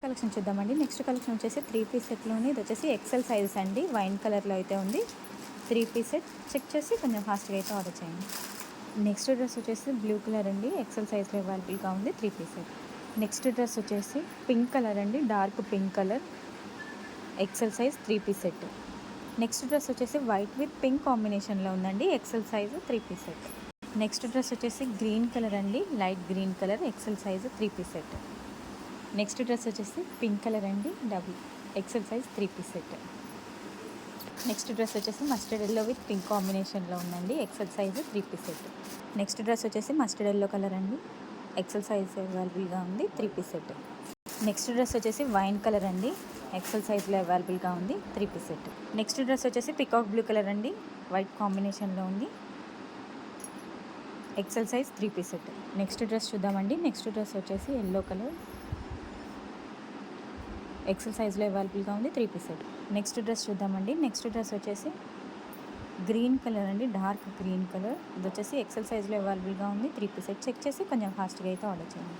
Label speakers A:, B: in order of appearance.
A: Collection చూద్దామండి. Next collection వచ్చేసి 3 piece సెట్లోని ఇది వచ్చేసి ఎక్సెల్ సైజెస్ అండి. వైన్ కలర్లో అయితే ఉంది. 3 పీస్ సెట్ చెక్ చేసి కొంచెం ఫాస్ట్గా అయితే ఆర్డర్ చేయండి. నెక్స్ట్ డ్రెస్ వచ్చేసి బ్లూ కలర్ అండి. ఎక్సెల్ సైజ్లో అవైలబుల్గా ఉంది. 3 పీస్ సెట్. నెక్స్ట్ డ్రెస్ వచ్చేసి పింక్ కలర్ అండి. Dark pink colour XL size 3 piece set. Next dress వచ్చేసి వైట్ విత్ పింక్ కాంబినేషన్లో ఉందండి. XL size 3 piece set. Next dress వచ్చేసి గ్రీన్ కలర్ అండి. Light green colour XL size 3 piece set. Next dress వచ్చేసి pink colour అండి. Double XL size 3 piece set. Next dress వచ్చేసి mustard yellow with pink కాంబినేషన్లో ఉందండి. XL size 3 piece set. Next dress వచ్చేసి mustard yellow colour అండి. XL size అవైలబుల్గా ఉంది. 3 piece set. Next dress వచ్చేసి వైన్ కలర్ అండి. ఎక్సెల్ సైజ్లో అవైలబుల్గా ఉంది. 3 పీస్ సెట్. నెక్స్ట్ డ్రెస్ వచ్చేసి పికాక్ బ్లూ కలర్ అండి. వైట్ కాంబినేషన్లో ఉంది. XL size 3 piece set. Next dress చూద్దామండి. నెక్స్ట్ డ్రెస్ వచ్చేసి ఎల్లో కలర్ ఎక్సెల్ సైజ్లో అవైలబుల్గా ఉంది. 3 పీస్ సెట్. నెక్స్ట్ డ్రెస్ చూద్దామండి. నెక్స్ట్ డ్రెస్ వచ్చేసి గ్రీన్ కలర్ అండి. డార్క్ గ్రీన్ కలర్ ఇది వచ్చేసి ఎక్సెల్ సైజ్లో అవైలబుల్గా ఉంది. 3 పీస్ సెట్. చెక్ చేసి కొంచెం ఫాస్ట్గా అయితే ఆర్డర్ చేయండి.